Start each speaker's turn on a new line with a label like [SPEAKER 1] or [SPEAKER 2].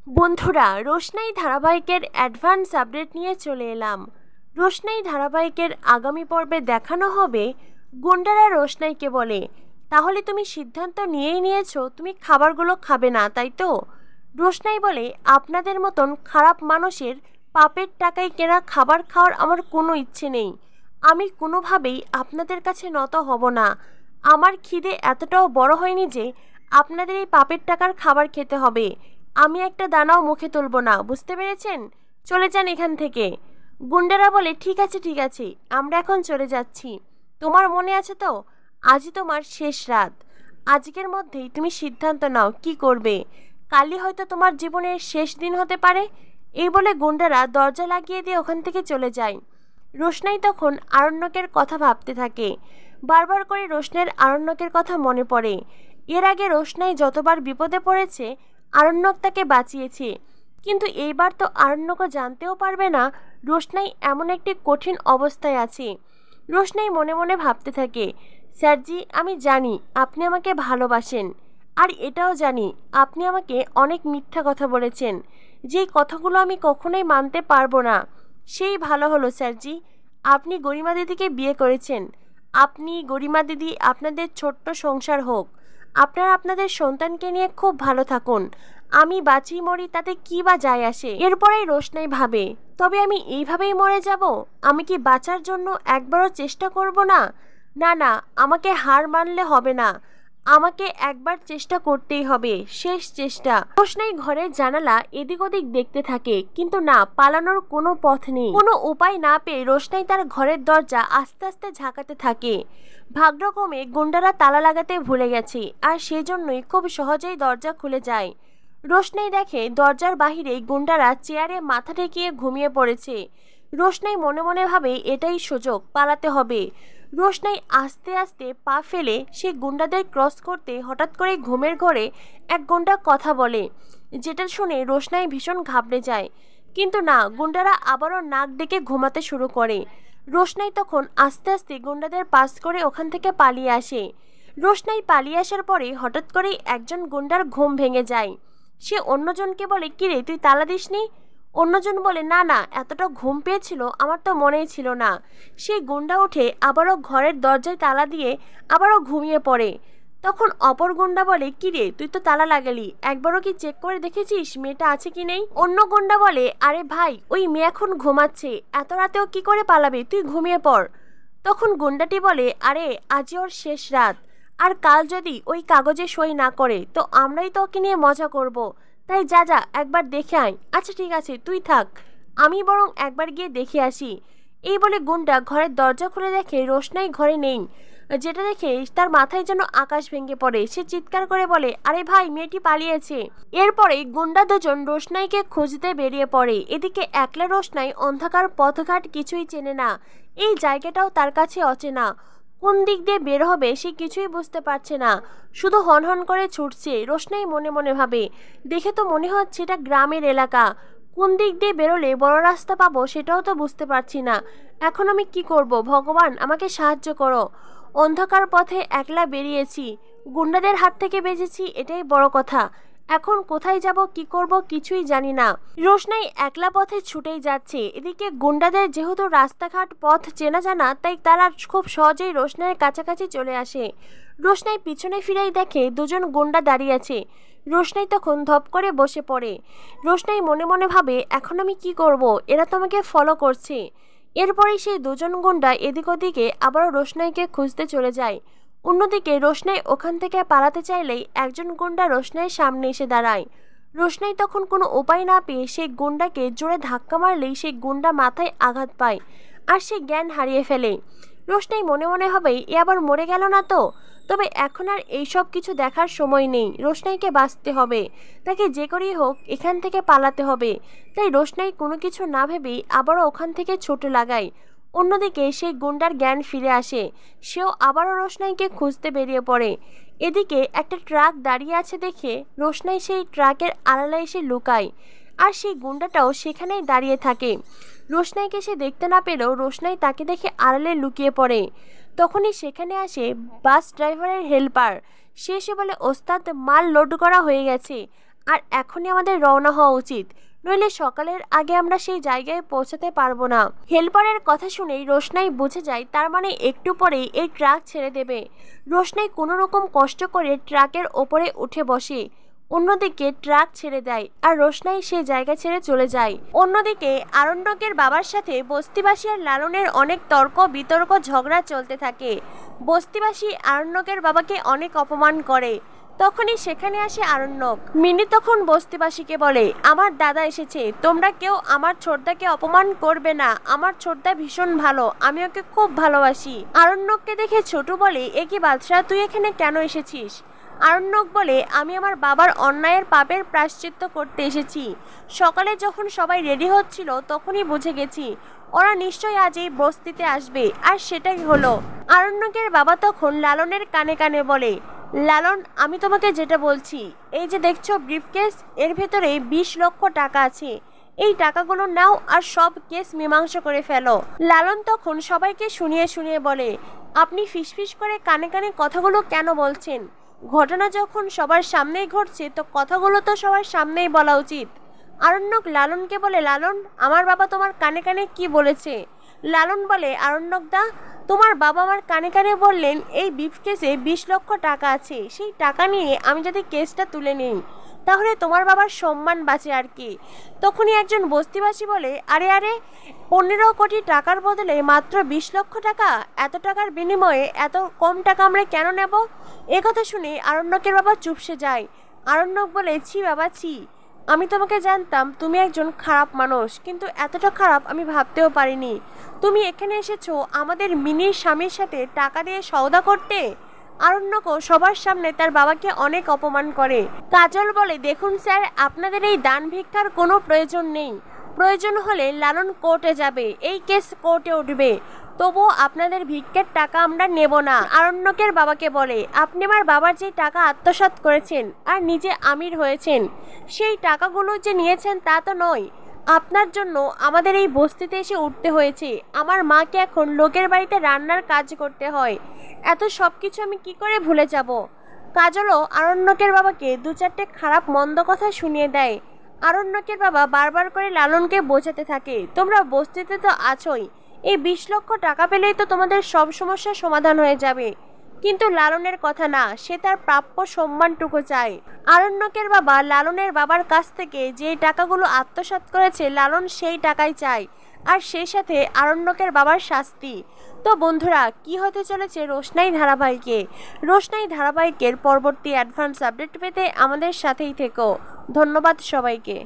[SPEAKER 1] বন্ধুরা, রোশনাই ধারাবাহিকের advance update নিয়ে চলে এলাম। রোশনাই ধারাবাহিকের আগামী পর্বে দেখানো হবে গুন্ডারা রোশনাইকে বলে, তাহলে তুমি সিদ্ধান্ত নিয়েই নিয়েছো তুমি খাবারগুলো খাবে না, তাই তো? রোশনাই বলে, আপনাদের মতন খারাপ মানুষের পাপের টাকায় কেনা খাবার খাওয়ার আমার কোনো ইচ্ছে নেই। আমি কোনোভাবেই আপনাদের কাছে নত হব না। আমার খিদে এতটাও বড় হয়নি যে আপনাদের এই পাপের টাকার খাবার খেতে হবে। আমি একটা দানাও মুখে তুলব না, বুঝতে পেরেছেন? চলে যান এখান থেকে। গুন্ডারা বলে, ঠিক আছে, আমরা এখন চলে যাচ্ছি। তোমার মনে আছে তো, আজই তোমার শেষ রাত। আজকের মধ্যেই তুমি সিদ্ধান্ত নাও কি করবে। কালই হয়তো তোমার জীবনের শেষ দিন হতে পারে। এই বলে গুন্ডারা দরজা লাগিয়ে দিয়ে ওখান থেকে চলে যায়। রোশনাই তখন আরণ্যকের কথা ভাবতে থাকে। বারবার করে রোশনাইয়ের আরণ্যকের কথা মনে পড়ে। এর আগে রোশনাই যতবার বিপদে পড়েছে আরণ্যক তাকে বাঁচিয়েছে, কিন্তু এইবার তো আরণ্যকও জানতেও পারবে না রোশনাই এমন একটি কঠিন অবস্থায় আছে। রোশনাই মনে মনে ভাবতে থাকে, স্যারজি, আমি জানি আপনি আমাকে ভালোবাসেন, আর এটাও জানি আপনি আমাকে অনেক মিথ্যা কথা বলেছেন, যেই কথাগুলো আমি কখনোই মানতে পারবো না। সেই ভালো হলো স্যারজি, আপনি গরিমা দিদিকে বিয়ে করেছেন। আপনি, গরিমা দিদি, আপনাদের ছোট্ট সংসার হোক। আপনারা আপনাদের সন্তানকে নিয়ে খুব ভালো থাকুন। আমি বাঁচি মরি তাতে কি বা যায় আসে। এরপরেই রোশনাই ভাবে, তবে আমি এইভাবেই মরে যাব? আমি কি বাঁচার জন্য একবারও চেষ্টা করব না? না না, আমাকে হার মানলে হবে না। আমাকে একবার চেষ্টা করতেই হবে, শেষ চেষ্টা। রোশনাই ঘরের জানালা এদিক ওদিক দেখতে থাকে, কিন্তু না, পালানোর কোনো পথ নেই। কোনো উপায় না পেয়ে রোশনাই তার ঘরের দরজা আস্তে আস্তে ঝাঁকাতে থাকে। ভাগ্যক্রমে গুন্ডারা তালা লাগাতে ভুলে গেছে, আর সেজন্যই খুব সহজেই দরজা খুলে যায়। রোশনাই দেখে দরজার বাহিরে গুন্ডারা চেয়ারে মাথা ঠেকিয়ে ঘুমিয়ে পড়েছে। রোশনাই মনে মনে ভাবে, এটাই সুযোগ, পালাতে হবে। রোশনাই আস্তে আস্তে পা ফেলে সে গুন্ডাদের ক্রস করতে হঠাৎ করে ঘুমের ঘরে এক গুন্ডা কথা বলে, যেটা শুনে রোশনাই ভীষণ ঘাবড়ে যায়। কিন্তু না, গুন্ডারা আবারও নাক ডেকে ঘুমাতে শুরু করে। রোশনাই তখন আস্তে আস্তে গুন্ডাদের পাস করে ওখান থেকে পালিয়ে আসে। রোশনাই পালিয়ে আসার পরে হঠাৎ করেই একজন গুন্ডার ঘুম ভেঙে যায়। সে অন্যজনকে বলে, কিরে, তুই তালা দিসনি? অন্যজন বলে, না না, এতটা ঘুম পেয়েছিল আমার তো মনেই ছিল না। সেই গুন্ডা উঠে আবারও ঘরের দরজায় তালা দিয়ে আবারও ঘুমিয়ে পড়ে। তখন অপর গুন্ডা বলে, কিরে, তুই তো তালা লাগালি, একবারও কি চেক করে দেখেছিস মেয়েটা আছে কি নেই? অন্য গুন্ডা বলে, আরে ভাই, ওই মেয়ে এখন ঘুমাচ্ছে, এত রাতেও কি করে পালাবে, তুই ঘুমিয়ে পড়। তখন গুন্ডাটি বলে, আরে আজই ওর শেষ রাত, আর কাল যদি ওই কাগজে সই না করে তো আমরাই তো ওকে নিয়ে মজা করব। তাই যা যা, একবার দেখে আয়। আচ্ছা ঠিক আছে, তুই থাক, আমি বরং একবার গিয়ে দেখে আসি। এই বলে গুন্ডা ঘরের দরজা খুলে দেখে রোশনাই ঘরে নেই, যেটা দেখে তার মাথায় যেন আকাশ ভেঙে পড়ে। সে চিৎকার করে বলে, আরে ভাই, মেয়েটি পালিয়েছে। এরপরে গুন্ডা দুজন রোশনাইকে খুঁজতে বেরিয়ে পড়ে। এদিকে একলা রোশনাই অন্ধকার পথঘাট কিছুই চেনে না, এই জায়গাটাও তার কাছে অচেনা। কোন দিক দিয়ে বের হবে সে কিছুই বুঝতে পারছে না, শুধু হনহন করে ছুটছে। রোশনাই মনে মনে ভাবে, দেখে তো মনে হচ্ছে এটা গ্রামের এলাকা, কোন দিক দিয়ে বেরোলে বড় রাস্তা পাবো সেটাও তো বুঝতে পারছি না। এখন আমি কি করব? ভগবান, আমাকে সাহায্য করো। অন্ধকার পথে একলা বেরিয়েছি, গুন্ডাদের হাত থেকে বেঁচেছি, এটাই বড় কথা। এখন কোথায় যাব, কি করব, কিছুই জানি না। রোশনাই একলা পথে ছুটেই যাচ্ছে। এদিকে গুন্ডাদের যেহেতু রাস্তাঘাট পথ চেনা জানা, তাই তারা খুব সহজেই রোশনাইয়ের কাছাকাছি চলে আসে। রোশনাই পিছনে ফিরেই দেখে দুজন গুন্ডা দাঁড়িয়ে আছে। রোশনাই তখন ধপ করে বসে পড়ে। রোশনাই মনে মনে ভাবে, এখন আমি কি করব, এরা তো আমাকে ফলো করছে। এরপরেই সেই দুজন গুন্ডা এদিক ওদিকে আবারও রোশনাইকে খুঁজতে চলে যায়। অন্যদিকে রোশনাই ওখান থেকে পালাতে চাইলেই একজন গুন্ডা রোশনাইয়ের সামনে এসে দাঁড়ায়। রোশনাই তখন কোনো উপায় না পেয়ে সেই গুন্ডাকে জোরে ধাক্কা মারলেই সেই গুন্ডা মাথায় আঘাত পায়, আর সে জ্ঞান হারিয়ে ফেলে। রোশনাই মনে মনে হবে, এ আবার মরে গেল না তো? তবে এখন আর এইসব কিছু দেখার সময় নেই, রোশনাইকে বাঁচতে হবে, তাকে যে করেই হোক এখান থেকে পালাতে হবে। তাই রোশনাই কোনো কিছু না ভেবেই আবারও ওখান থেকে ছুটে লাগায়। অন্যদিকে সেই গুন্ডার জ্ঞান ফিরে আসে, সেও আবারও রোশনাইকে খুঁজতে বেরিয়ে পড়ে। এদিকে একটা ট্রাক দাঁড়িয়ে আছে দেখে রোশনাই সেই ট্রাকের আড়ালে এসে লুকায়, আর সেই গুন্ডাটাও সেখানেই দাঁড়িয়ে থাকে। রোশনাইকে সে দেখতে না পেলেও রোশনাই তাকে দেখে আড়ালে লুকিয়ে পড়ে। তখনই সেখানে আসে বাস ড্রাইভারের হেল্পার। সে এসে বলে, ওস্তাদ, মাল লোড করা হয়ে গেছে, আর এখনই আমাদের রওনা হওয়া উচিত, নইলে সকালের আগে আমরা সেই জায়গায় পৌঁছাতে পারবো না। হেল্পারের কথা শুনেই রোশনাই বুঝে যায় তার মানে একটু পরেই এই ট্রাক ছেড়ে দেবে। রোশনাই কোনো রকম কষ্ট করে ট্রাকের ওপরে উঠে বসে, অন্যদিকে ট্রাক ছেড়ে দেয় আর রোশনাই সেই জায়গা ছেড়ে চলে যায়। অন্যদিকে আরণ্যকের বাবার সাথে বস্তিবাসী আর লালনের অনেক তর্ক বিতর্ক ঝগড়া চলতে থাকে। বস্তিবাসী আরণ্যকের বাবাকে অনেক অপমান করে। তখনই সেখানে আসে আরণ্যক। মিনি তখন বস্তিবাসীকে বলে, আমার দাদা এসেছে, তোমরা কেউ আমার ছোটদাকে অপমান করবে না, আমার ছোটদা ভীষণ ভালো, আমি ওকে খুব ভালোবাসি। আরণ্যককে দেখে ছোটু বলে, এ কি বাদশাহ, তুই এখানে কেন এসেছিস? আরণ্যক বলে, আমি আমার বাবার অন্যায়ের পাপের প্রায়শ্চিত্ত করতে এসেছি। সকালে যখন সবাই রেডি হচ্ছিল তখনই বুঝে গেছি ওরা নিশ্চয়ই আজ এই বস্তিতে আসবে, আর সেটাই হলো। আরণ্যকের বাবা তখন লালনের কানে কানে বলে, লালন, আমি তোমাকে যেটা বলছি, এই যে দেখছো ব্রিফকেস, এর ভেতরে 20 লক্ষ টাকা আছে, এই টাকাগুলো নাও আর সব কেস মীমাংসা করে ফেলো। লালন তখন সবাইকে শুনিয়ে শুনিয়ে বলে, আপনি ফিসফিস করে কানে কানে কথাগুলো কেন বলছেন? ঘটনা যখন সবার সামনেই ঘটছে তো কথাগুলো তো সবার সামনেই বলা উচিত। আরণ্যক লালনকে বলে, লালন, আমার বাবা তোমার কানে কানে কি বলেছে? লালন বলে, আরণ্যক দা, তোমার বাবা আমার কানে কানে বললেন এই ব্রিফকেসে 20 লক্ষ টাকা আছে, সেই টাকা নিয়ে আমি যদি কেসটা তুলে নিই তাহলে তোমার বাবার সম্মান বাঁচে আর কি। তখনই একজন বস্তিবাসী বলে, আরে আরে, 15 কোটি টাকার বদলে মাত্র 20 লক্ষ টাকা, এত টাকার বিনিময়ে এত কম টাকা আমরা কেন নেব? একথা শুনে আরণ্যকের বাবা চুপসে যায়। আরণ্যক বলে, ছি বাবা ছি, আমি তোমাকে জানতাম তুমি একজন খারাপ মানুষ, কিন্তু এতটা খারাপ আমি ভাবতেও পারিনি। তুমি এখানে এসেছো আমাদের মিনির স্বামীর সাথে টাকা দিয়ে সওদা করতে। আরণ্যকও সবার সামনে তার বাবাকে অনেক অপমান করে। কাজল বলে, দেখুন স্যার, আপনাদের এই দান ভিক্ষার কোনো প্রয়োজন নেই, প্রয়োজন হলে লালন কোর্টে যাবে, এই কেস কোর্টে উঠবে, তবুও আপনাদের ভিক্ষের টাকা আমরা নেব না। আরণ্যকের বাবাকে বলে, আপনি আমার বাবার যে টাকা আত্মসাৎ করেছেন আর নিজে আমির হয়েছেন, সেই টাকাগুলো যে নিয়েছেন তা তো নয়। আপনার জন্য আমাদের এই বস্তিতে এসে উঠতে হয়েছে, আমার মাকে এখন লোকের বাড়িতে রান্নার কাজ করতে হয়, এত সব কিছু আমি কি করে ভুলে যাব? কাজলও আরণ্যকের বাবাকে 2-4টে খারাপ মন্দ কথা শুনিয়ে দেয়। আরণ্যকের বাবা বারবার করে লালনকে বোঝাতে থাকে, তোমরা বস্তিতে তো আছোই, এই 20 লক্ষ টাকা পেলেই তো তোমাদের সব সমস্যার সমাধান হয়ে যাবে। কিন্তু লালনের কথা না, সে তার প্রাপ্য সম্মানটুকু চায়। আরণ্যকের বাবা লালনের বাবার কাছ থেকে যে টাকাগুলো আত্মসাৎ করেছে লালন সেই টাকাই চায়, আর সেই সাথে আরণ্যকের বাবার শাস্তি। তো বন্ধুরা, কি হতে চলেছে রোশনাই ধারাবাহিকে? রোশনাই ধারাবাহিকের পরবর্তী অ্যাডভান্স আপডেট পেতে আমাদের সাথেই থেকো। ধন্যবাদ সবাইকে।